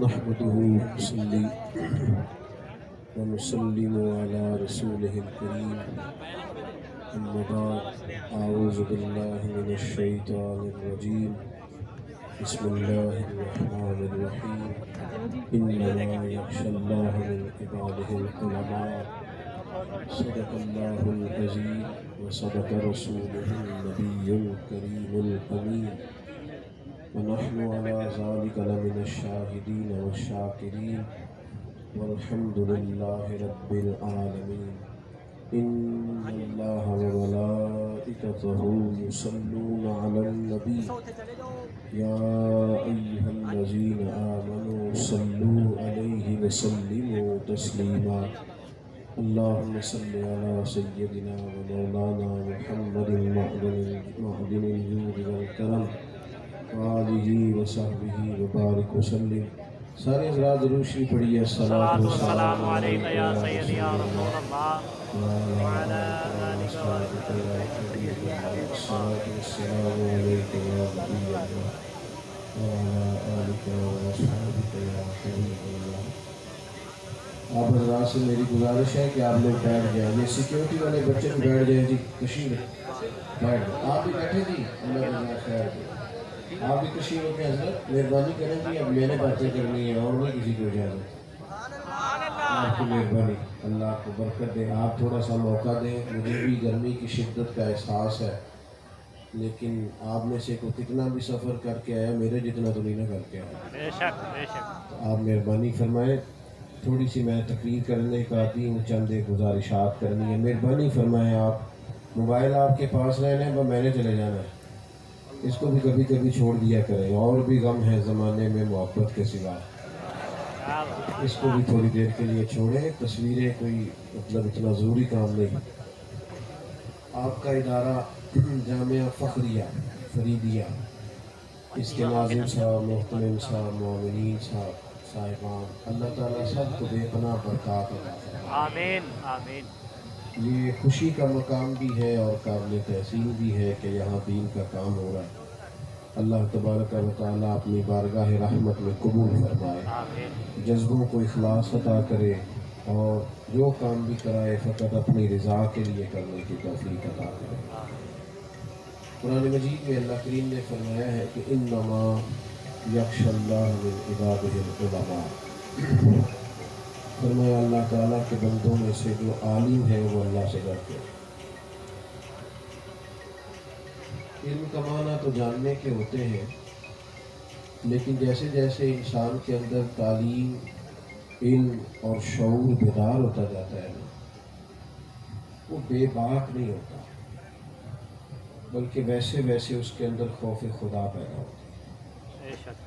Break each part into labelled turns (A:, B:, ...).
A: نحمده ونصلي ونسلم على رسوله الكريم أما بعد أعوذ بالله من الشيطان الرجيم بسم الله الرحمن الرحيم إنما يخشى الله من عباده العلماء صدق الله العظيم وصدق رسوله النبي الكريم الأمين ونحن على ذلك لمن الشاهدين والشاكرين والحمد لله رب العالمين إن الله وملائكته يصلون على النبي يا أيها الذين آمنوا صلوا عليه وسلموا تسليما اللهم صل على سيدنا ومولانا محمد معدن الجود والكرم وآلہ وصحبہ وبارک وسلم. سارے حضرات درود شریف پڑھیے. الصلاۃ والسلام
B: علیک یا سیدی یا رسول اللہ وعلی آلک و
A: اصحابہ. الصلاۃ والسلام علیک یا نبی اللہ وعلی آلک و اصحابہ یا حبیب اللہ. آپ حضرات سے میری گزارش ہے کہ آپ لوگ بیٹھ جائیں. یہ سیکیورٹی والے بچے بھی بیٹھ جائیں جی. کشیر بیٹھ جائیں. آپ بھی بیٹھے جی. اللہ تعالیٰ خیر دے. آپ بھی کشیر ہو کے حضرت مہربانی کریں گی. اب میں نے باتیں کرنی ہے اور نہیں کسی کو اجازت. آپ کی مہربانی. اللہ آپ کو برکت دے. آپ تھوڑا سا موقع دیں. مجھے بھی گرمی کی شدت کا احساس ہے لیکن آپ میں سے کوئی کتنا بھی سفر کر کے آیا میرے جتنا تو نہیں نہ کر کے آیا.
B: بے شک بے شک.
A: تو آپ مہربانی فرمائیں. تھوڑی سی میں تقریر کرنے کا آتی ہوں. چند ایک گزارشات کرنی ہے. مہربانی فرمائیں. آپ موبائل آپ کے پاس رہنے ہیں میں نے چلے جانا ہے. اس کو بھی کبھی کبھی چھوڑ دیا کریں. اور بھی غم ہے زمانے میں محبت کے سوا. اس کو بھی تھوڑی دیر کے لیے چھوڑیں. تصویریں کوئی مطلب اتنا ضروری کام نہیں. آپ کا ادارہ جامعہ فخریہ فریدیہ، اس کے ناظم صاحب، محترم صاحب، مومنین صاحب، صاحبان، اللہ تعالیٰ سب کو بے پناہ برکات عطا فرمائے.
B: آمین آمین.
A: یہ خوشی کا مقام بھی ہے اور قابل تحسین بھی ہے کہ یہاں دین کا کام ہو رہا ہے. اللہ تبارک و تعالیٰ اپنی بارگاہ رحمت میں قبول فرمائے.
B: آمین.
A: جذبوں کو اخلاص عطا کرے اور جو کام بھی کرائے فقط اپنی رضا کے لیے کرنے کی توفیق عطا کرے. قرآن مجید میں اللہ کریم نے فرمایا ہے کہ انما یخشی اللہ من عبادہ العلماء. فرمایا اللہ تعالیٰ کے بندوں میں سے جو عالم ہے وہ اللہ سے ڈرتے ہیں. علم کا معنی تو جاننے کے ہوتے ہیں لیکن جیسے جیسے انسان کے اندر تعلیم، علم اور شعور بیدار ہوتا جاتا ہے نا، وہ بے باک نہیں ہوتا بلکہ ویسے ویسے اس کے اندر خوف خدا پیدا ہوتا ہے.
B: بے شک.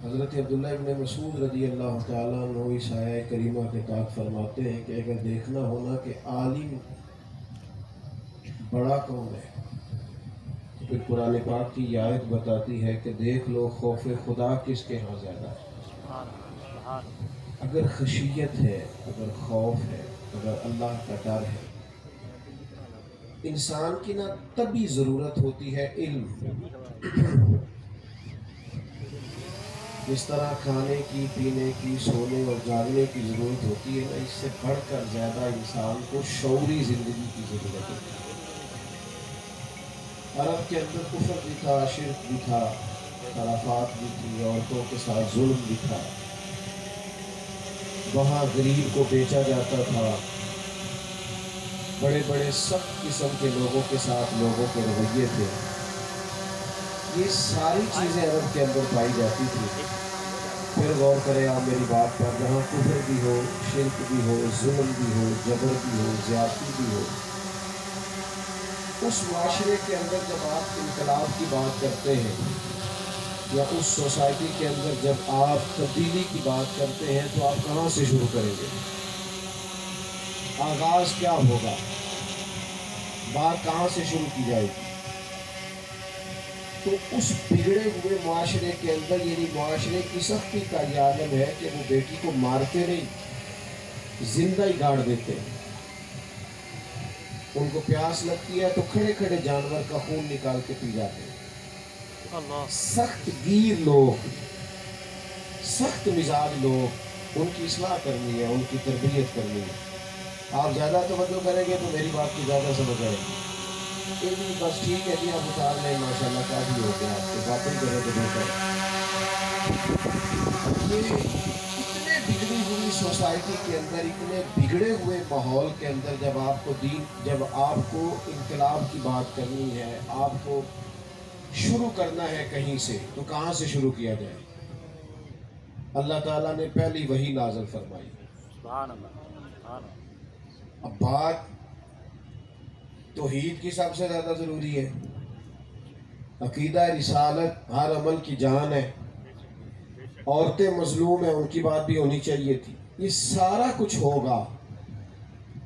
A: حضرت عبداللہ ابن مسعود رضی اللہ تعالیٰ عنہ اس آیہ کریمہ کے تحت فرماتے ہیں کہ اگر دیکھنا ہونا کہ عالم بڑا کون ہے تو پھر قرآن پاک کی یہ آیت بتاتی ہے کہ دیکھ لو خوف خدا کس کے ہاں زیادہ ہے. اگر خشیت ہے، اگر خوف ہے، اگر اللہ کا ڈر ہے، انسان کی نہ تبھی ضرورت ہوتی ہے علم. جس طرح کھانے کی، پینے کی، سونے اور جاگنے کی ضرورت ہوتی ہے نا، اس سے بڑھ کر زیادہ انسان کو شعوری زندگی کی ضرورت ہوتی ہے. عرب کے اندر کفر بھی تھا، شرک بھی تھا، خرافات بھی تھی، عورتوں کے ساتھ ظلم بھی تھا. وہاں غریب کو بیچا جاتا تھا. بڑے بڑے سخت قسم کے لوگوں کے ساتھ لوگوں کے رویے تھے. یہ ساری چیزیں عرب کے اندر پائی جاتی تھی. پھر غور کریں آپ میری بات پر. جہاں کفر بھی ہو، شرک بھی ہو، ظلم بھی ہو، جبر بھی ہو، زیادتی بھی ہو، اس معاشرے کے اندر جب آپ انقلاب کی بات کرتے ہیں یا اس سوسائٹی کے اندر جب آپ تبدیلی کی بات کرتے ہیں تو آپ کہاں سے شروع کریں گے؟ آغاز کیا ہوگا؟ بات کہاں سے شروع کی جائے گی؟ تو اس بگڑے ہوئے معاشرے کے اندر، یعنی معاشرے کی سختی کا یہ عالم ہے کہ وہ بیٹی کو مارتے نہیں، زندہ ہی گاڑ دیتے ہیں. ان کو پیاس لگتی ہے تو کھڑے کھڑے جانور کا خون نکال کے پی جاتے ہیں.
B: اللہ.
A: سخت گیر لوگ، سخت مزاج لوگ، ان کی اصلاح کرنی ہے، ان کی تربیت کرنی ہے. آپ زیادہ توجہ کریں گے تو میری بات کی زیادہ سمجھ آئے گی. جی بس ٹھیک ہے جی، آپ اتار لیں، ماشاء اللہ کافی ہو گیا، آپ کو باتیں کریں تو بہتر ہے. یہ اتنے بگڑی ہوئی سوسائٹی کے اندر، اتنے بگڑے ہوئے ماحول کے اندر، جب آپ کو انقلاب کی بات کرنی ہے، آپ کو شروع کرنا ہے کہیں سے، تو کہاں سے شروع کیا جائے؟ اللہ تعالیٰ نے پہلی وحی نازل فرمائی.
B: سبحان اللہ سبحان اللہ.
A: اب بات توحید کی سب سے زیادہ ضروری ہے. عقیدہ رسالت ہر عمل کی جان ہے. عورتیں مظلوم ہیں، ان کی بات بھی ہونی چاہیے تھی. یہ سارا کچھ ہوگا،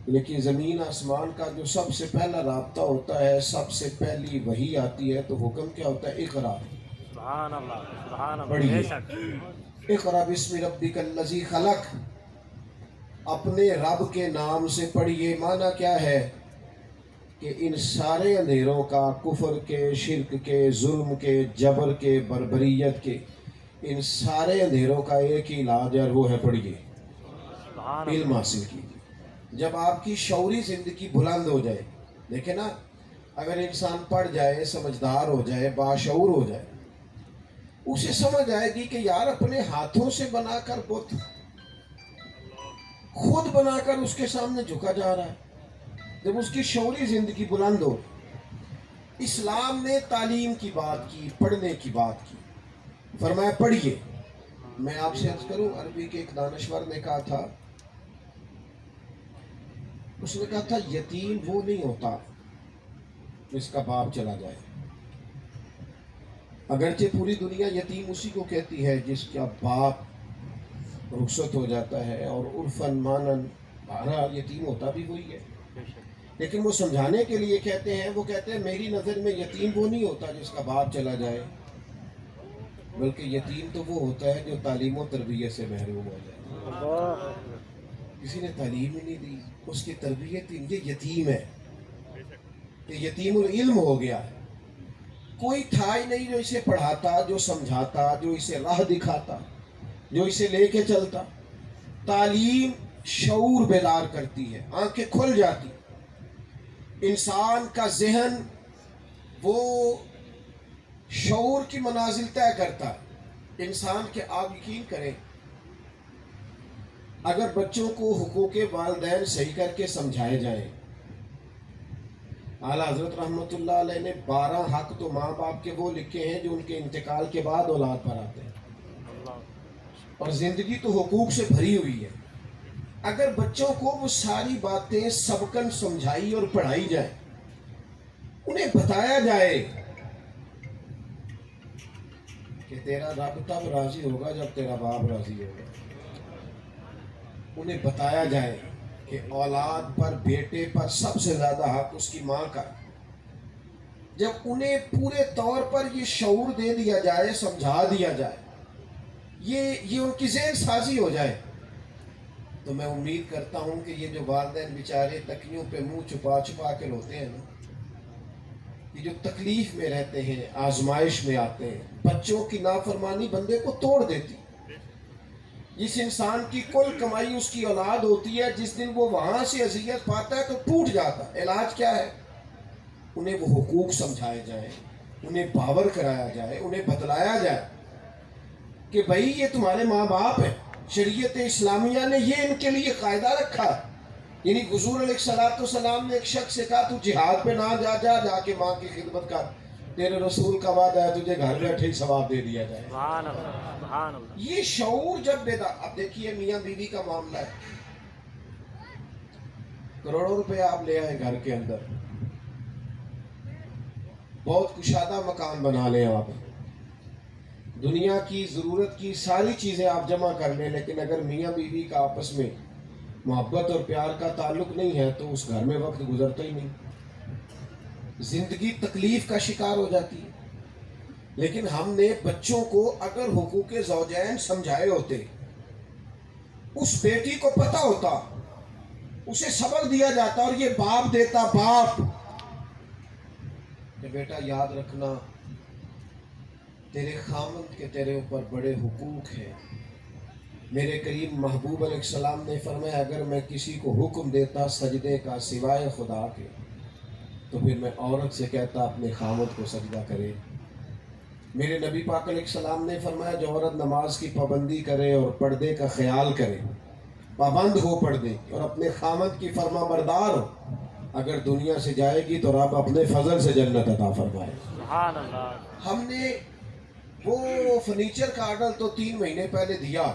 A: لیکن زمین آسمان کا جو سب سے پہلا رابطہ ہوتا ہے، سب سے پہلی وحی آتی ہے، تو حکم کیا ہوتا ہے؟ اقرا.
B: سبحان اللہ سبحان اللہ.
A: پڑھیے،
B: بے شک.
A: اقرا بسم ربک الذی خلق. اپنے رب کے نام سے پڑھیے. معنی کیا ہے؟ کہ ان سارے اندھیروں کا، کفر کے، شرک کے، ظلم کے، جبر کے، بربریت کے، ان سارے اندھیروں کا ایک ہی علاج ہے، وہ ہے پڑھیے،
B: سبحان
A: علم
B: اللہ.
A: حاصل کیجیے. جب آپ کی شعوری زندگی بلند ہو جائے، دیکھیں نا، اگر انسان پڑھ جائے، سمجھدار ہو جائے، باشعور ہو جائے، اسے سمجھ آئے گی کہ یار اپنے ہاتھوں سے بنا کر بت، خود بنا کر اس کے سامنے جھکا جا رہا ہے. جب اس کی شعوری زندگی بلند ہو، اسلام نے تعلیم کی بات کی، پڑھنے کی بات کی. فرمایا پڑھیے. میں آپ سے عرض کروں، عربی کے ایک دانشور نے کہا تھا، اس نے کہا تھا یتیم وہ نہیں ہوتا جس کا باپ چلا جائے. اگرچہ پوری دنیا یتیم اسی کو کہتی ہے جس کا باپ رخصت ہو جاتا ہے، اور عرفاً مانن بہرحال یتیم ہوتا بھی وہی ہے. لیکن وہ سمجھانے کے لیے کہتے ہیں، وہ کہتے ہیں میری نظر میں یتیم وہ نہیں ہوتا جس کا باپ چلا جائے، بلکہ یتیم تو وہ ہوتا ہے جو تعلیم و تربیت سے محروم ہو جائے. کسی نے تعلیم ہی نہیں دی، اس کی تربیت ہی، یہ یتیم ہے، یہ یتیم العلم ہو گیا ہے. کوئی تھا ہی نہیں جو اسے پڑھاتا، جو سمجھاتا، جو اسے راہ دکھاتا، جو اسے لے کے چلتا. تعلیم شعور بیدار کرتی ہے، آنکھیں کھل جاتی. انسان کا ذہن وہ شعور کی منازل طے کرتا ہے. انسان کے، آپ یقین کریں، اگر بچوں کو حقوق والدین صحیح کر کے سمجھائے جائیں، اعلیٰ حضرت رحمۃ اللہ علیہ نے 12 حق تو ماں باپ کے وہ لکھے ہیں جو ان کے انتقال کے بعد اولاد پر آتے ہیں، اور زندگی تو حقوق سے بھری ہوئی ہے. اگر بچوں کو وہ ساری باتیں سبقاً سمجھائی اور پڑھائی جائے، انہیں بتایا جائے کہ تیرا رب تب راضی ہوگا جب تیرا باپ راضی ہوگا. انہیں بتایا جائے کہ اولاد پر، بیٹے پر سب سے زیادہ حق اس کی ماں کا. جب انہیں پورے طور پر یہ شعور دے دیا جائے، سمجھا دیا جائے، یہ ان کی ذہن سازی ہو جائے، تو میں امید کرتا ہوں کہ یہ جو والدین بیچارے تکیوں پہ منہ چھپا چھپا کے روتے ہیں نا، یہ جو تکلیف میں رہتے ہیں، آزمائش میں آتے ہیں، بچوں کی نافرمانی بندے کو توڑ دیتی. جس انسان کی کل کمائی اس کی اولاد ہوتی ہے، جس دن وہ وہاں سے اذیت پاتا ہے تو ٹوٹ جاتا. علاج کیا ہے؟ انہیں وہ حقوق سمجھائے جائیں، انہیں باور کرایا جائے، انہیں بتلایا جائے کہ بھائی یہ تمہارے ماں باپ ہیں. شریعت اسلامیہ نے یہ ان کے لیے قاعدہ رکھا. یعنی حضور علیہ السلام نے ایک شخص سے کہا تو جہاد پہ نہ جا کے ماں کی خدمت کر، تیرے رسول کا وعدہ ہے تجھے گھر بیٹھے ہی ثواب دے دیا جائے.
B: سبحان اللہ سبحان اللہ.
A: یہ شعور جب بیدار. اب دیکھیے میاں بیوی کا معاملہ ہے، کروڑوں روپے آپ لے آئے گھر کے اندر، بہت کشادہ مکان بنا لیں آپ، دنیا کی ضرورت کی ساری چیزیں آپ جمع کر لیں، لیکن اگر میاں بیوی کا آپس میں محبت اور پیار کا تعلق نہیں ہے تو اس گھر میں وقت گزرتا ہی نہیں، زندگی تکلیف کا شکار ہو جاتی ہے. لیکن ہم نے بچوں کو اگر حقوق زوجین سمجھائے ہوتے، اس بیٹی کو پتہ ہوتا، اسے سبق دیا جاتا، اور یہ باپ دیتا، باپ کہ بیٹا یاد رکھنا تیرے خامند کے تیرے اوپر بڑے حقوق ہیں، میرے کریم محبوب علیہ السلام نے فرمایا اگر میں کسی کو حکم دیتا سجدے کا سوائے خدا کے تو پھر میں عورت سے کہتا اپنے خامد کو سجدہ کرے۔ میرے نبی پاک علیہ السلام نے فرمایا جو عورت نماز کی پابندی کرے اور پردے کا خیال کرے، پابند ہو پردے اور اپنے خامد کی فرما بردار ہو، اگر دنیا سے جائے گی تو رب اپنے فضل سے جنت عطا فرمائے۔
B: سبحان اللہ۔
A: ہم نے وہ فرنیچر کا آرڈر تو 3 مہینے پہلے دیا،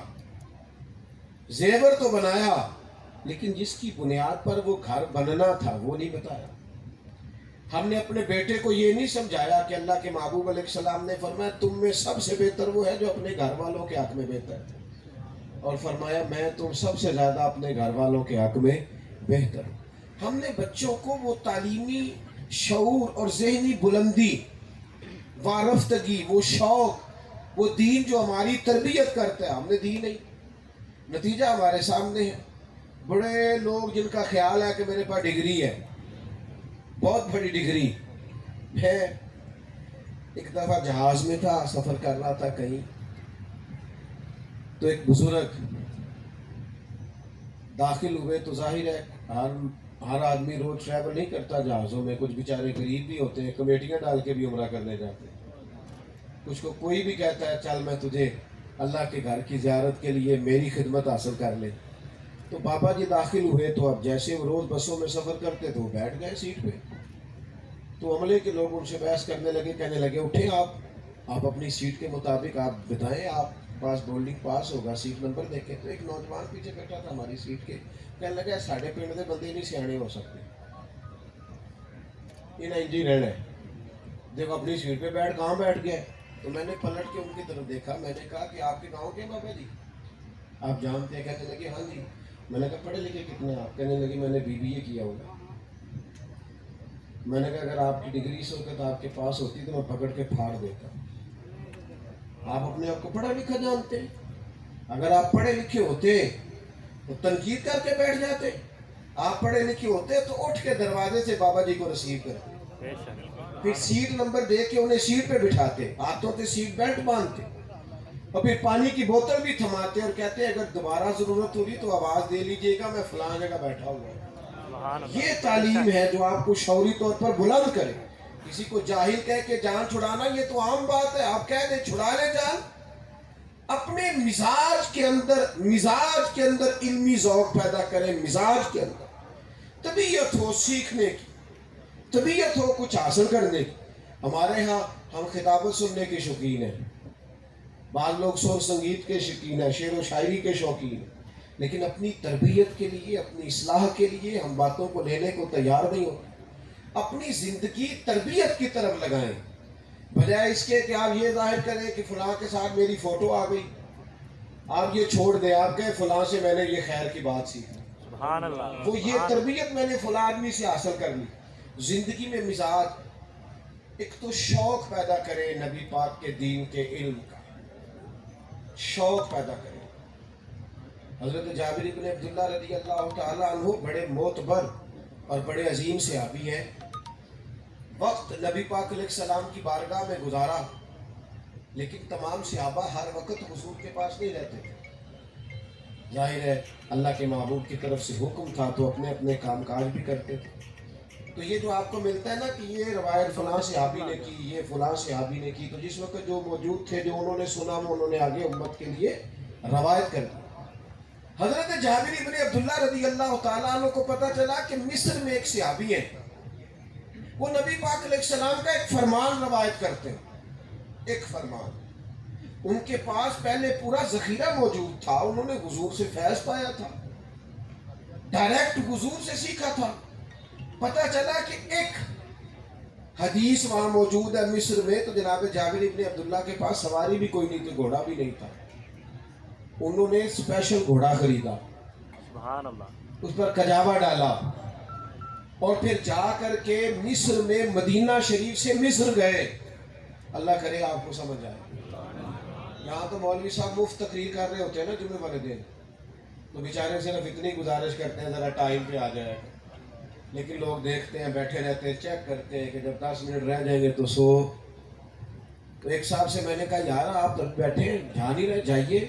A: زیور تو بنایا، لیکن جس کی بنیاد پر وہ گھر بننا تھا وہ نہیں بتایا۔ ہم نے اپنے بیٹے کو یہ نہیں سمجھایا کہ اللہ کے محبوب علیہ السلام نے فرمایا تم میں سب سے بہتر وہ ہے جو اپنے گھر والوں کے حق میں بہتر ہے، اور فرمایا میں تم سب سے زیادہ اپنے گھر والوں کے حق میں بہتر ہوں۔ ہم نے بچوں کو وہ تعلیمی شعور اور ذہنی بلندی، وارفتگی، وہ شوق، وہ دین جو ہماری تربیت کرتا ہے ہم نے دی نہیں۔ نتیجہ ہمارے سامنے ہے۔ بڑے لوگ جن کا خیال ہے کہ میرے پاس ڈگری ہے، بہت بڑی ڈگری ہے۔ ایک دفعہ جہاز میں تھا، سفر کر رہا تھا کہیں، تو ایک بزرگ داخل ہوئے۔ تو ظاہر ہے ہر آدمی روز ٹریول نہیں کرتا جہازوں میں، کچھ بیچارے غریب بھی ہوتے ہیں، کمیٹیاں ڈال کے بھی عمرہ کرنے جاتے ہیں۔ کچھ کو کوئی بھی کہتا ہے چل میں تجھے اللہ کے گھر کی زیارت کے لیے میری خدمت حاصل کر لے۔ تو بابا جی داخل ہوئے، تو اب جیسے وہ روز بسوں میں سفر کرتے تو وہ بیٹھ گئے سیٹ پہ۔ تو عملے کے لوگ ان سے بحث کرنے لگے، کہنے لگے اٹھیں آپ اپنی سیٹ کے مطابق آپ بتائیں، آپ پاس بورڈنگ پاس ہوگا، سیٹ نمبر دیکھیں۔ تو ایک نوجوان پیچھے بیٹھا تھا ہماری سیٹ کے، کہنے لگا ساڑھے پنڈ دے بندے نہیں سیانے ہو سکتے، انہیں انجی رہنا ہے۔ جب اپنی سیٹ پہ کہاں بیٹھ گئے، تو میں نے پلٹ کے ان کی طرف دیکھا، میں نے کہا کہ آپ کے گاؤں کے بابا جی آپ جانتے ہیں؟ کہنے لگے ہاں جی۔ میں نے کہا پڑھے لکھے کتنے آپ؟ کہنے لگے میں نے BBA کیا ہوگا۔ میں نے کہا اگر آپ کی ڈگری سے ہوتا تو آپ کے پاس ہوتی تو میں پکڑ کے پھاڑ دیتا۔ آپ اپنے آپ کو پڑھا لکھا جانتے ہیں؟ اگر آپ پڑھے لکھے ہوتے تو تنقید کر کے بیٹھ جاتے، آپ پڑھے لکھے ہوتے تو اٹھ کے دروازے سے بابا جی کو ریسیو کرتے، پھر سیٹ نمبر دے کے انہیں سیٹ پہ بٹھاتے، ہاتھوں سے سیٹ بیلٹ باندھتے، اور پھر پانی کی بوتل بھی تھماتے اور کہتے اگر دوبارہ ضرورت ہوگی تو آواز دے لیجئے گا، میں فلاں جگہ بیٹھا ہوا ہوں۔ یہ تعلیم ہے جو آپ کو شعوری طور پر بلند کرے۔ کسی کو جاہل کہہ کے جان چھڑانا یہ تو عام بات ہے، آپ کہہ دیں چھڑا لے جان۔ اپنے مزاج کے اندر علمی ذوق پیدا کریں، مزاج کے اندر طبیعت ہو سیکھنے کی، طبیعت ہو کچھ حاصل کرنے کی۔ ہمارے ہاں ہم خطابت سننے کے شوقین ہیں، بعض لوگ سر سنگیت کے شوقین ہیں، شعر و شاعری کے شوقین ہیں، لیکن اپنی تربیت کے لیے، اپنی اصلاح کے لیے ہم باتوں کو لینے کو تیار نہیں ہوتے۔ اپنی زندگی تربیت کی طرف لگائیں، بجائے اس کے کہ آپ یہ ظاہر کریں کہ فلاں کے ساتھ میری فوٹو آ گئی، آپ یہ چھوڑ دیں، آپ کہیں فلاں سے میں نے یہ خیر کی بات سیکھی،
B: سبحان اللہ،
A: وہ یہ تربیت میں نے فلاں آدمی سے حاصل کر لی۔ زندگی میں مزاج، ایک تو شوق پیدا کرے نبی پاک کے دین کے علم کا، شوق پیدا کرے۔ حضرت جابر بن عبداللہ رضی اللہ تعالیٰ عنہ بڑے معتبر اور بڑے عظیم صحابی ہیں۔ وقت نبی پاک علیہ السلام کی بارگاہ میں گزارا، لیکن تمام صحابہ ہر وقت حضور کے پاس نہیں رہتے تھے۔ ظاہر ہے اللہ کے محبوب کی طرف سے حکم تھا تو اپنے اپنے کام کاج بھی کرتے تھے۔ تو یہ جو آپ کو ملتا ہے نا کہ یہ روایت فلاں صحابی نے کی، یہ فلاں صحابی نے کی، تو جس وقت جو موجود تھے، جو انہوں نے سنا، وہ انہوں نے آگے امت کے لیے روایت کر دی۔ حضرت جابر بن عبداللہ رضی اللہ تعالیٰ عنہ کو پتہ چلا کہ مصر میں ایک صحابی ہیں، وہ نبی پاک علیہ السلام کا ایک فرمان روایت کرتے ہیں، ایک فرمان۔ ان کے پاس پہلے پورا ذخیرہ موجود تھا، انہوں نے حضور سے فیض پایا تھا، ڈائریکٹ حضور سے سیکھا تھا۔ پتہ چلا کہ ایک حدیث وہاں موجود ہے مصر میں، تو جناب جابر بن عبداللہ کے پاس سواری بھی کوئی نہیں تھی، گھوڑا بھی نہیں تھا، انہوں نے اسپیشل گھوڑا خریدا،
B: سبحان اللہ،
A: اس پر کجاوا ڈالا، اور پھر جا کر کے مصر میں مدینہ شریف سے مصر گئے۔ اللہ کرے آپ کو سمجھ آئے۔ یہاں تو مولوی صاحب مفت تقریر کر رہے ہوتے ہیں نا جمعے والے دن، تو بیچارے صرف اتنی گزارش کرتے ہیں ذرا ٹائم پہ آ جائے، لیکن لوگ دیکھتے ہیں، بیٹھے رہتے ہیں، چیک کرتے ہیں کہ جب 10 منٹ رہ جائیں گے تو سو۔ تو ایک صاحب سے میں نے کہا یار آپ بیٹھے جا نہیں رہے، جائیے۔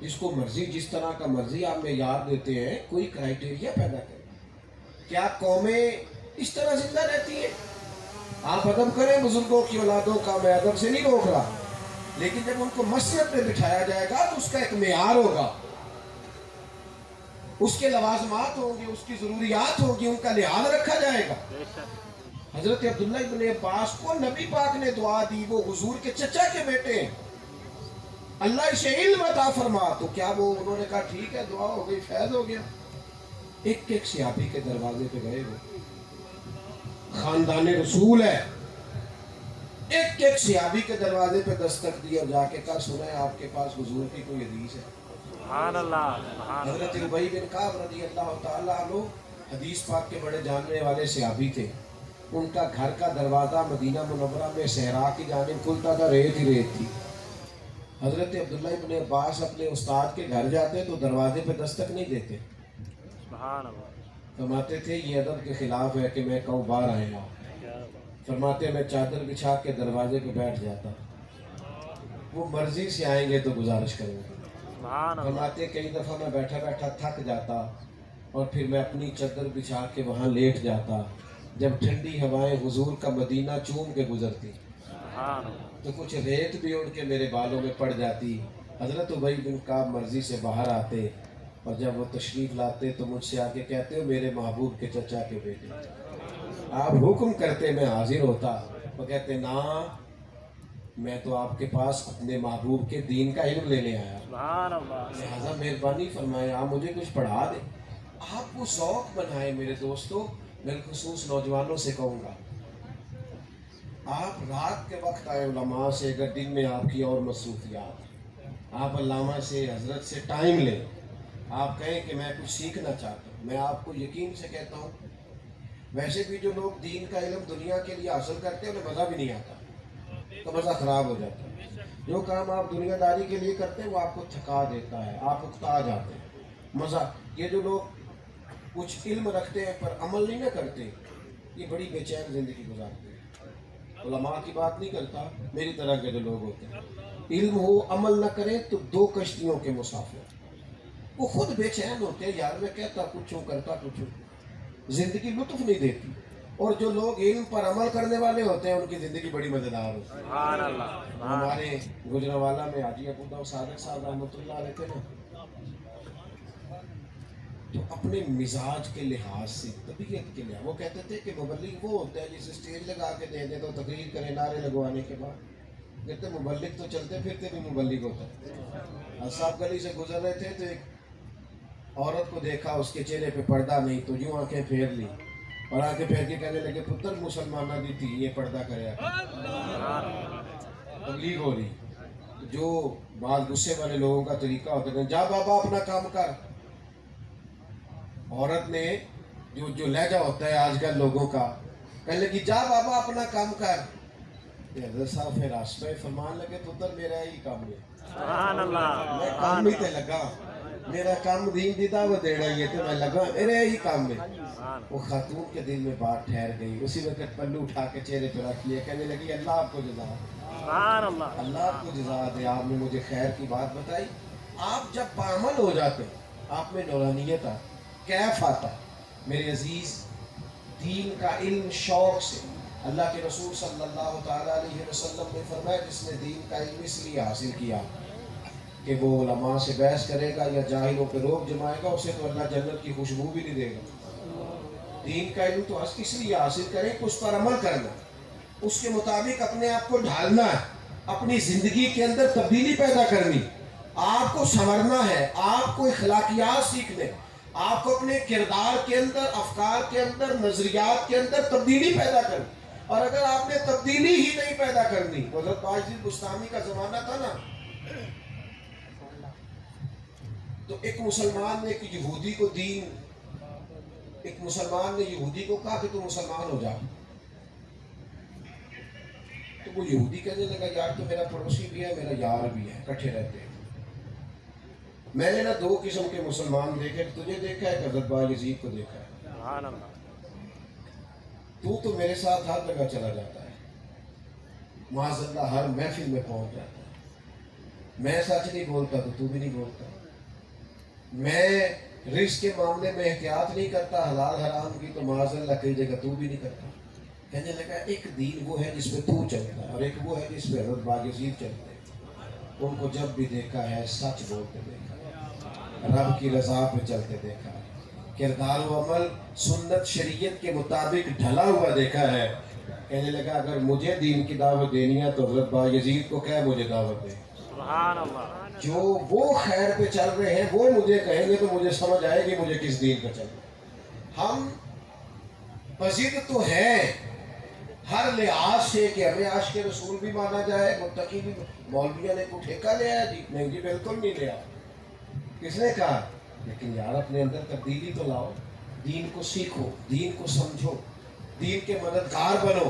A: جس کو مرضی جس طرح کا مرضی آپ میں یاد دیتے ہیں، کوئی کرائٹیریا پیدا کریں. کیا قومیں اس طرح زندہ رہتی ہیں؟ آپ ادب کریں بزرگوں کی اولادوں کا، میں ادب سے نہیں روک رہا، لیکن جب ان کو مسجد میں بٹھایا جائے گا تو اس کا ایک معیار ہوگا، اس کے لوازمات ہوں گے، اس کی ضروریات ہوں گی، ان کا لحاظ رکھا جائے گا. حضرت عبداللہ ابن عباس کو نبی پاک نے دعا دی، وہ حضور کے چچا کے بیٹے ہیں، اللہ اسے علم عطا فرما. تو کیا وہ انہوں نے کہا ٹھیک ہے دعا ہو گئی، فیض ہو گیا؟ ایک ایک صحابی کے دروازے پہ گئے، وہ خاندان رسول ہے، ایک ایک صحابی کے دروازے پہ دستک دی اور جا کے کہا سنا ہے آپ کے پاس حضور کی کوئی حدیث ہے؟
B: سبحان اللہ، سبحان
A: حضرت
B: اللہ.
A: ابی بن کعب رضی اللہ تعالیٰ عنہ حدیث پاک کے بڑے جاننے والے صحابی تھے. ان کا گھر کا دروازہ مدینہ منورہ میں صحرا کی جانب کھلتا تھا، ریت ہی ریت تھی. حضرت عبداللہ ابن عباس اپنے استاد کے گھر جاتے تو دروازے پہ دستک نہیں دیتے،
B: سبحان اللہ.
A: فرماتے تھے یہ ادب کے خلاف ہے کہ میں کہوں باہر آئے گا. فرماتے میں چادر بچھا کے دروازے پہ بیٹھ جاتا، وہ مرضی سے آئیں گے تو گزارش کریں گے.
B: سبحان اللہ.
A: فرماتے کئی دفعہ میں بیٹھا بیٹھا تھک جاتا اور پھر میں اپنی چادر بچھا کے وہاں لیٹ جاتا. جب ٹھنڈی ہوائیں حضور کا مدینہ چوم کے گزرتی
B: سبحان اللہ.
A: تو کچھ ریت بھی اڑ کے میرے بالوں میں پڑ جاتی. حضرت ابی بن کعب مرضی سے باہر آتے اور جب وہ تشریف لاتے تو مجھ سے آ کے کہتے ہو میرے محبوب کے چچا کے بیٹے، آپ حکم کرتے میں حاضر ہوتا. وہ کہتے نا میں تو آپ کے پاس اپنے محبوب کے دین کا علم لینے آیا،
B: سبحان اللہ.
A: لہٰذا مہربانی فرمائے آپ مجھے کچھ پڑھا دیں. آپ کو ذوق بنائے میرے دوستو. بالخصوص نوجوانوں سے کہوں گا آپ رات کے وقت آئے علماء سے، اگر دن میں آپ کی اور مصروفیات، آپ علامہ سے حضرت سے ٹائم لیں، آپ کہیں کہ میں کچھ سیکھنا چاہتا ہوں. میں آپ کو یقین سے کہتا ہوں ویسے بھی جو لوگ دین کا علم دنیا کے لیے حاصل کرتے ہیں انہیں مزہ بھی نہیں آتا، تو مزہ خراب ہو جاتا ہے. جو کام آپ دنیا داری کے لیے کرتے ہیں وہ آپ کو تھکا دیتا ہے، آپ اکتا جاتے ہیں. مزہ یہ جو لوگ کچھ علم رکھتے ہیں پر عمل نہیں نہ کرتے، یہ بڑی بے چین زندگی گزارتے ہیں. علماء کی بات نہیں کرتا، میری طرح کے جو لوگ ہوتے ہیں علم ہو عمل نہ کریں تو دو کشتیوں کے مسافر. وہ خود بے چین ہوتے ہیں، یار میں کہتا کچھ ہوں کرتا کچھ ہوں، زندگی لطف نہیں دیتی. اور جو لوگ علم پر عمل کرنے والے ہوتے ہیں ان کی زندگی بڑی مزیدار ہوتی ہے.
B: سبحان اللہ.
A: ہمارے گجرانوالہ میں حاجی ابو داؤد صادق صاحب رحمۃ اللہ علیہ تھے نا، تو اپنے مزاج کے لحاظ سے، طبیعت کے لحاظ، وہ کہتے تھے کہ مبلغ وہ ہوتا ہے جسے اسٹیج لگا کے دے دے تو تقریر کرے نعرے لگوانے کے بعد. کہتے مبلغ تو چلتے پھرتے بھی مبلغ ہوتا ہے. صاحب گلی سے گزر رہے تھے تو ایک عورت کو دیکھا، اس کے چہرے پہ پردہ نہیں، تو یوں آنکھیں پھیر لی اور آنکھیں پھیر کے کہنے لگے پتر مسلمانہ دی تھی یہ پردہ کرے، تبلیغ ہو رہی. جو بعض غصے والے لوگوں کا طریقہ ہوتا ہے جا بابا اپنا کام کر. عورت نے جو لہجہ ہوتا ہے آج کل لوگوں کا، کہنے لگی جا بابا اپنا کام کر. حضرت صاحب پھر آسپے فرمان لگے پتر میرا ہی کام ہے،
B: سبحان اللہ.
A: میں کام ہی تے لگا، میرا کام دین دی دعوت دینا ہی ہے تو میں لگا میرے ہی کام میں. وہ خاتون کے دل میں بات ٹھہر گئی، اسی وقت پلو اٹھا کے چہرے پہ رکھ لیا، کہنے لگی اللہ آپ کو جزا،
B: سبحان اللہ.
A: اللہ آپ کو جزا دے، آپ نے مجھے خیر کی بات بتائی. آپ جب پامل ہو جاتے آپ میں نورانیت آتا، کیف آتا. میرے عزیز دین کا علم شوق سے، اللہ کے رسول صلی اللہ تعالیٰ علیہ وسلم نے فرمایا جس نے دین کا علم اس لیے حاصل کیا کہ وہ علماء سے بحث کرے گا یا جاہلوں پہ روک جمائے گا، اسے تو اللہ جنت کی خوشبو بھی نہیں دے گا. دین کا علم تو اس لیے حاصل کریں کہ اس پر عمل کرنا، اس کے مطابق اپنے آپ کو ڈھالنا ہے، اپنی زندگی کے اندر تبدیلی پیدا کرنی. آپ کو سنورنا ہے، آپ کو اخلاقیات سیکھنے، آپ کو اپنے کردار کے اندر، افکار کے اندر، نظریات کے اندر تبدیلی پیدا کرنی. اور اگر آپ نے تبدیلی ہی نہیں پیدا کرنی، حضرت باجد بستانی کا زمانہ تھا نا، تو ایک مسلمان نے ایک یہودی کو ایک مسلمان نے یہودی کو کہا کہ تو مسلمان ہو جا. تو وہ یہودی کہنے لگا یار تو میرا پڑوسی بھی ہے میرا یار بھی ہے، اکٹھے رہتے ہیں. میں نے نا دو قسم کے مسلمان دیکھے، تجھے دیکھا ہے حضرت باجد کو دیکھا ہے.
B: سبحان اللہ.
A: تو میرے ساتھ ہر جگہ چلا جاتا ہے، معاذ اللہ ہر محفل میں پہنچ جاتا ہے، میں سچ نہیں بولتا تو بھی نہیں بولتا، میں رزق کے معاملے میں احتیاط نہیں کرتا حلال حرام کی تو معاذ اللہ کئی جگہ تو بھی نہیں کرتا۔ کہنے لگا ایک دین وہ ہے جس پہ تو چلتا ہے اور ایک وہ ہے جس پہ حضرت باقیزید چلتے ہیں، ان کو جب بھی دیکھا ہے سچ بولتے دیکھا ہے، رب کی رضا پہ چلتے دیکھا ہے، کردار و عمل سنت شریعت کے مطابق ڈھلا ہوا دیکھا ہے۔ کہنے لگا اگر مجھے دین کی دعوت دینی ہے تو حضرت باقیزید کو کہہ مجھے دعوت دے،
B: سبحان اللہ،
A: جو وہ خیر پہ چل رہے ہیں وہ مجھے کہیں گے تو مجھے سمجھ آئے گی مجھے کس دین پہ چلنا ہے۔ ہم پذیر تو ہیں ہر لحاظ سے کہ ہمیں عاشق رسول بھی مانا جائے، متقی بھی، مولویوں نے کوئی ٹھیکہ لیا جی؟ نہیں جی بالکل نہیں لیا، کس نے کہا؟ لیکن یار اپنے اندر تبدیلی تو لاؤ، دین کو سیکھو، دین کو سمجھو، دین کے مددگار بنو،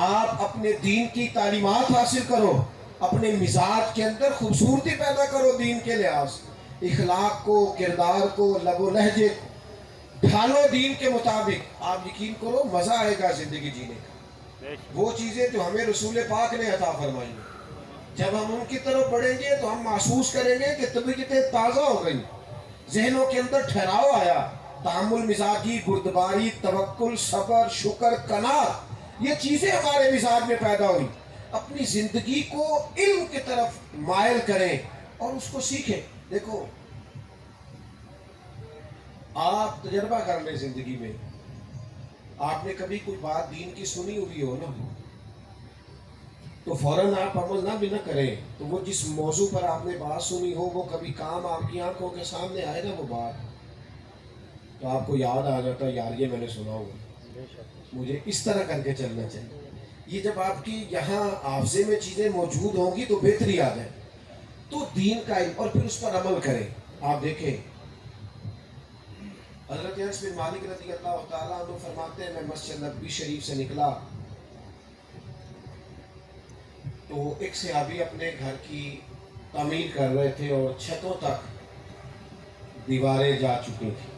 A: آپ اپنے دین کی تعلیمات حاصل کرو، اپنے مزاج کے اندر خوبصورتی پیدا کرو، دین کے لحاظ اخلاق کو، کردار کو، لب و لہجے کو ڈھالو دین کے مطابق، آپ یقین کرو مزہ آئے گا زندگی جینے کا۔ وہ چیزیں جو ہمیں رسول پاک نے عطا فرمائی ہیں، جب ہم ان کی طرف بڑھیں گے تو ہم محسوس کریں گے کہ طبیعتیں تازہ ہو گئی، ذہنوں کے اندر ٹھہراؤ آیا، تحمل مزاجی، بردباری، توکل، صبر، شکر، قناعت، یہ چیزیں ہمارے مزاج میں پیدا ہوئی۔ اپنی زندگی کو علم کی طرف مائل کریں اور اس کو سیکھیں۔ دیکھو آپ تجربہ کر لیں زندگی میں، آپ نے کبھی کوئی بات دین کی سنی ہوئی ہو نا تو فوراً آپ عمل نہ بھی نہ کریں، تو وہ جس موضوع پر آپ نے بات سنی ہو وہ کبھی کام آپ کی آنکھوں کے سامنے آئے نا وہ بات، تو آپ کو یاد آ جاتا ہے یار یہ میں نے سنا ہوا، مجھے اس طرح کر کے چلنا چاہیے۔ یہ جب آپ کی یہاں حافظے میں چیزیں موجود ہوں گی تو بہتری آ جائے، تو دین کا علم اور پھر اس پر عمل کریں۔ آپ دیکھیں حضرت انس بن مالک رضی اللہ تعالیٰ عنہ فرماتے ہیں میں مسجد نبوی شریف سے نکلا تو ایک صحابی اپنے گھر کی تعمیر کر رہے تھے اور چھتوں تک دیواریں جا چکی تھی،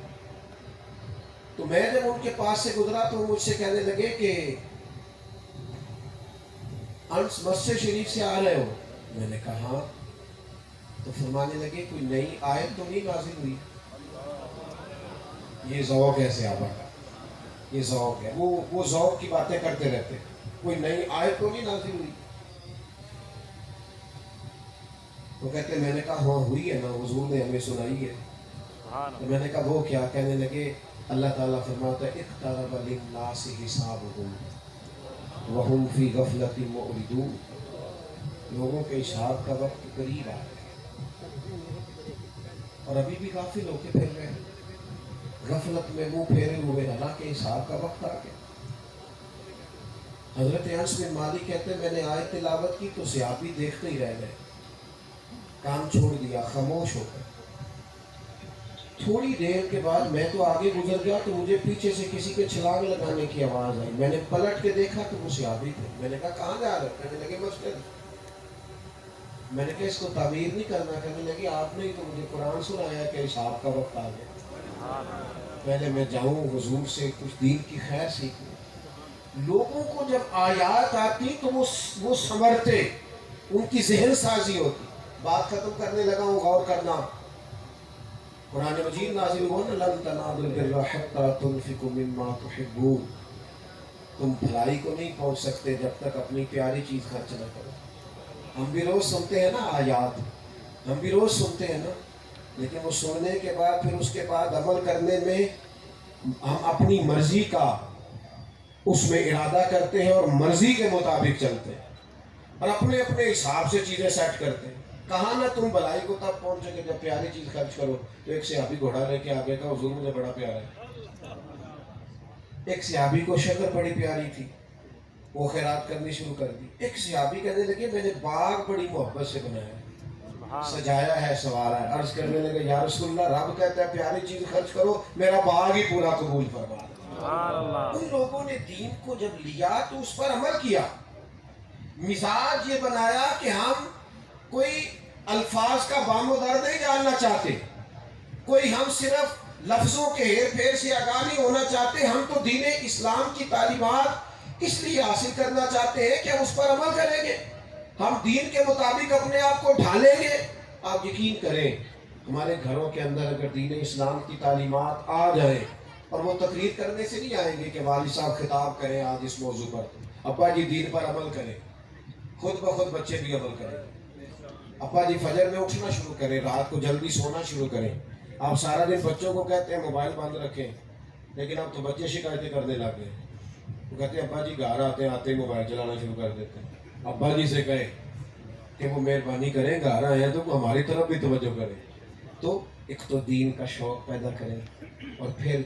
A: تو میں جب ان کے پاس سے گزرا تو مجھ سے کہنے لگے کہ انس مسجد شریف سے آ رہے ہو؟ میں نے کہا ہاں، تو فرمانے لگے کوئی نئی آیت تو نہیں نازل ہوئی؟ یہ ذوق ہے صحابہ کا، یہ ذوق ہے، وہ ذوق کی باتیں کرتے رہتے، کوئی نئی آیت تو نہیں نازل ہوئی؟ تو کہتے میں نے کہا ہاں ہوئی ہے نا، حضور نے ہمیں سنائی ہے۔ تو میں نے کہا وہ کیا؟ کہنے لگے اللہ تعالیٰ فرماتا ہے اقترب للناس حسابهم وهم فی غفلۃ معرضون، لوگوں کے حساب کا وقت قریب آ گیا اور ابھی بھی غافل ہو کے پھر رہے ہیں، غفلت میں منہ پھیرے ہوئے، حالانکہ حساب کا وقت آ گیا۔ حضرت انس بن مالک کہتے ہیں میں نے آیت تلاوت کی تو صحابی دیکھتے ہی رہ گئے، کام چھوڑ دیا، خاموش ہو گئے۔ تھوڑی دیر کے بعد میں تو آگے گزر گیا تو مجھے پیچھے سے کسی کے چھلانگ لگانے کی آواز آئی، میں نے پلٹ کے دیکھا تو وہ صحابی تھے۔ میں نے کہا کہاں جا رہے؟ کہنے لگے مسجد۔ میں نے کہا اس کو تعمیر نہیں کرنا؟ کہنے لگے آپ نے ہی تو مجھے قرآن سنایا کہ حساب کا وقت آ گیا، پہلے میں جاؤں حضور سے کچھ دین کی خیر سیکھوں۔ لوگوں کو جب آیات آتی تو وہ سنورتے، ان کی ذہن سازی ہوتی۔ بات ختم کرنے لگا ہوں، غور کرنا، قرآن مجید نازل ہوا نا لن تنالوا البر حتی تنفقوا مما تحبون، تم بھلائی کو نہیں پہنچ سکتے جب تک اپنی پیاری چیز خرچ نہ کرو۔ ہم بھی روز سنتے ہیں نا آیات، ہم بھی روز سنتے ہیں نا، لیکن وہ سننے کے بعد پھر اس کے بعد عمل کرنے میں ہم اپنی مرضی کا اس میں ارادہ کرتے ہیں اور مرضی کے مطابق چلتے ہیں اور اپنے اپنے حساب سے چیزیں سیٹ کرتے ہیں۔ کہاں نہ تم بھلائی کو تب پہنچو گے جب پیاری چیز خرچ کرو۔ تو ایک صحابی گھوڑا لے کے آگے کا حضور مجھے بڑا پیارا ہے، ایک صحابی کو شکر بڑی پیاری تھی، وہ خیرات کرنی شروع کر دی۔ ایک صحابی کہنے لگے میں نے باغ بڑی محبت سے بنایا، سجایا ہے، سنوارا ہے۔ عرض کرنے لگے یا رسول اللہ رب کہتا ہے پیاری چیز خرچ کرو، میرا باغ ہی پورا قبول فرما۔ ان لوگوں نے دین کو جب لیا تو اس پر عمل کیا، مزاج یہ بنایا کہ ہم کوئی الفاظ کا بام و در نہیں جاننا چاہتے، کوئی ہم صرف لفظوں کے ہیر پھیر سے آگاہ نہیں ہونا چاہتے، ہم تو دین اسلام کی تعلیمات اس لیے حاصل کرنا چاہتے ہیں کہ ہم اس پر عمل کریں گے۔ ہم دین کے مطابق اپنے آپ کو ڈھالیں گے. آپ یقین کریں ہمارے گھروں کے اندر اگر دین اسلام کی تعلیمات آ جائیں، اور وہ تقریر کرنے سے نہیں آئیں گے کہ والد صاحب خطاب کریں آج اس موضوع پر، ابا جی دین پر عمل کریں، خود بخود بچے بھی عمل کریں. ابا جی فجر میں اٹھنا شروع کریں، رات کو جلدی سونا شروع کریں. آپ سارا دن بچوں کو کہتے ہیں موبائل بند رکھیں، لیکن اب تو بچے شکایتیں کرنے لگ گئے. وہ کہتے ہیں ابا جی گھر آتے ہی موبائل چلانا شروع کر دیتے ہیں. ابا جی سے کہیں کہ وہ مہربانی کریں گھر آئے ہیں تو ہماری طرف بھی توجہ کریں. تو ایک تو دین کا شوق پیدا کریں، اور پھر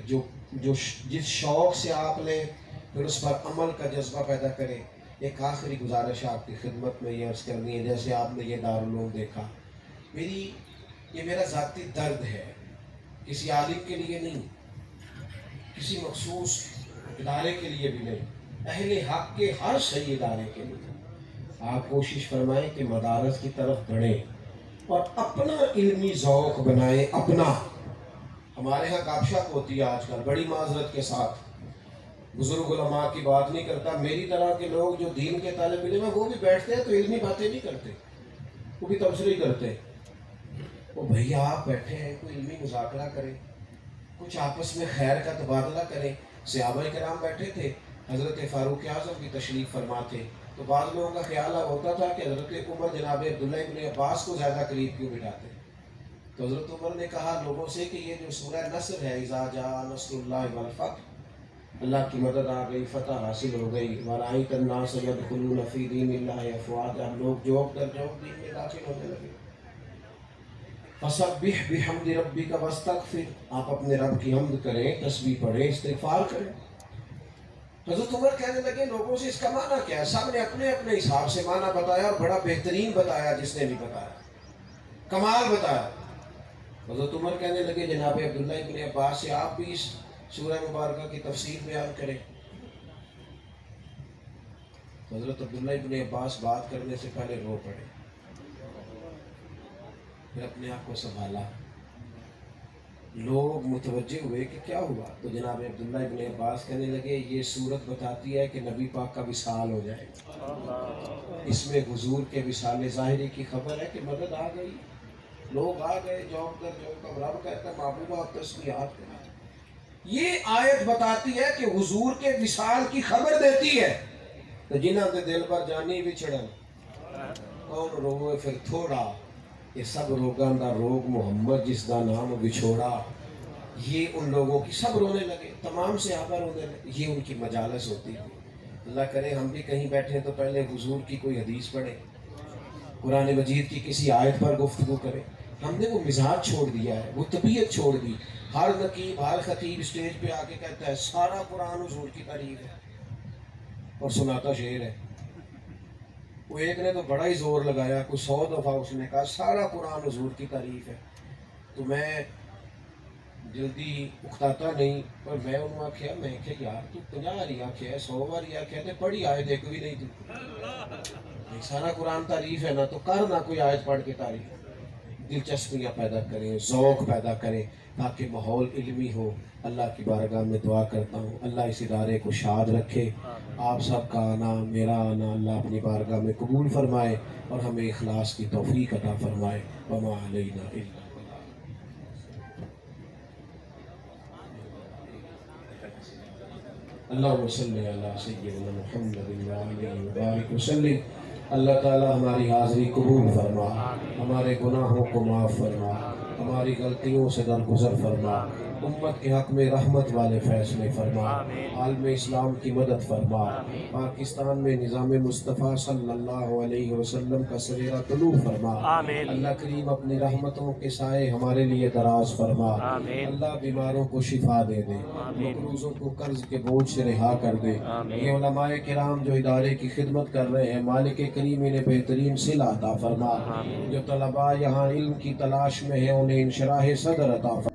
A: جس شوق سے آپ لیں پھر اس پر عمل کا جذبہ پیدا کریں. ایک آخری گزارش آپ کی خدمت میں یہ عرض کرنی ہے، جیسے آپ نے یہ دارالعلوم دیکھا، یہ میرا ذاتی درد ہے، کسی عالم کے لیے نہیں، کسی مخصوص ادارے کے لیے بھی نہیں، اہل حق کے ہر صحیح ادارے کے لیے. آپ کوشش فرمائیں کہ مدارس کی طرف بڑھیں اور اپنا علمی ذوق بنائیں. اپنا ہمارے ہاں گپ شپ ہوتی ہے آج کل بڑی معذرت کے ساتھ، بزرگ علماء کی بات نہیں کرتا، میری طرح کے لوگ جو دین کے طالب علم ہیں وہ بھی بیٹھتے ہیں تو علمی باتیں نہیں کرتے، وہ بھی تبصرے کرتے. وہ بھیا آپ بیٹھے ہیں، کوئی علمی مذاکرہ کریں، کچھ آپس میں خیر کا تبادلہ کریں. صحابہ کرام بیٹھے تھے، حضرت فاروق اعظم بھی تشریف فرما تھے، تو بعض لوگوں کا خیال ہوتا تھا کہ حضرت عمر جناب عبداللہ ابن عباس کو زیادہ قریب کیوں بٹھاتے. تو حضرت عمر نے کہا لوگوں سے کہ یہ جو سورہ نصر ہے، اذا جاء نصر اللہ والفتح، اللہ کی مدد آ گئی، فتح حاصل ہو گئی، وَرَأَيْتَ النَّاسَ يَدْخُلُونَ فِي دِينِ اللَّهِ أَفْوَاجًا، لوگ جوک در جوک دین میں داخل ہونے لگے. فَسَبِّحْ بِحَمْدِ رَبِّكَ وَاسْتَغْفِرْ، آپ اپنے رب کی حمد کریں، تسبیح پڑھیں، استغفار کریں. حضرت عمر کہنے لگے لوگوں سے اس کا معنی کیا ہے؟ سب نے اپنے اپنے حساب سے معنی بتایا، اور بڑا بہترین بتایا جس نے بھی بتایا، کمال بتایا. حضرت عمر کہنے لگے جناب عبداللہ ابن عباس سے آپ بھی اس سورہ مبارکہ کی تفسیر بیان کریں. حضرت عبداللہ ابن عباس بات کرنے سے پہلے رو پڑے، پھر اپنے آپ کو سنبھالا. لوگ متوجہ ہوئے کہ کیا ہوا، تو جناب عبداللہ ابن عباس کہنے لگے یہ صورت بتاتی ہے کہ نبی پاک کا وصال ہو جائے. اس میں حضور کے وصال ظاہری کی خبر ہے کہ مدد آ گئی، لوگ آ گئے، جوک در جوک کا رب کہتا ہے محبوبہ تسبیحات کرنا. یہ آیت بتاتی ہے کہ حضور کے وصال کی خبر دیتی ہے. تو جنہاں دے دل پر جانی بچھڑن کون روئے پھر تھوڑا، یہ سب روگاں دا روگ محمد جس دا نام بچھوڑا. یہ ان لوگوں کی سب رونے لگے، تمام صحابہ رونے لگے. یہ ان کی مجالس ہوتی ہے. اللہ کرے ہم بھی کہیں بیٹھے تو پہلے حضور کی کوئی حدیث پڑھیں، قرآن مجید کی کسی آیت پر گفتگو کریں. ہم نے وہ مزاج چھوڑ دیا ہے، وہ طبیعت چھوڑ دی. ہر نقیب ہر خطیب اسٹیج پہ آ کے کہتا ہے سارا قرآن حضور کی تعریف ہے اور سناتا شعر ہے. وہ ایک نے تو بڑا ہی زور لگایا، کوئی 100 دفعہ اس نے کہا سارا قرآن حضور کی تعریف ہے. تو میں جلدی اکتاتا نہیں، پر میں انہوں آکھیا میں کہ یار تو 50 باری آکھیا ہے، 100 باری آکھیا ہے، پڑھی آیت ایک بھی نہیں تو سارا قرآن تعریف ہے نا، تو کر نہ کوئی آیت پڑھ کے تعریف. دلچسپیاں پیدا کریں، ذوق پیدا کریں تاکہ ماحول علمی ہو. اللہ کی بارگاہ میں دعا کرتا ہوں اللہ اس ادارے کو شاد رکھے. آپ سب کا آنا، میرا آنا اللہ اپنی بارگاہ میں قبول فرمائے اور ہمیں اخلاص کی توفیق عطا فرمائے. وما علینا الا اللہم صلی علی سیدنا محمد وآلہ وبارک وسلم. اللہ تعالی ہماری حاضری قبول فرما، ہمارے گناہوں کو معاف فرما، ہماری غلطیوں سے درگزر فرما، امت کے حق میں رحمت والے فیصلے فرما، عالم اسلام کی مدد فرما، پاکستان میں نظام مصطفیٰ صلی اللہ علیہ وسلم کا سویرا طلوع فرما. اللہ کریم اپنی رحمتوں کے سائے ہمارے لیے دراز فرما. اللہ بیماروں کو شفا دے دے، مقروضوں کو قرض کے بوجھ سے رہا کر دے. یہ علماء کرام جو ادارے کی خدمت کر رہے ہیں مالک کریم انہیں بہترین صلہ عطا فرما. جو طلباء یہاں علم کی تلاش میں ہیں انہیں انشراح صدر عطا فرما.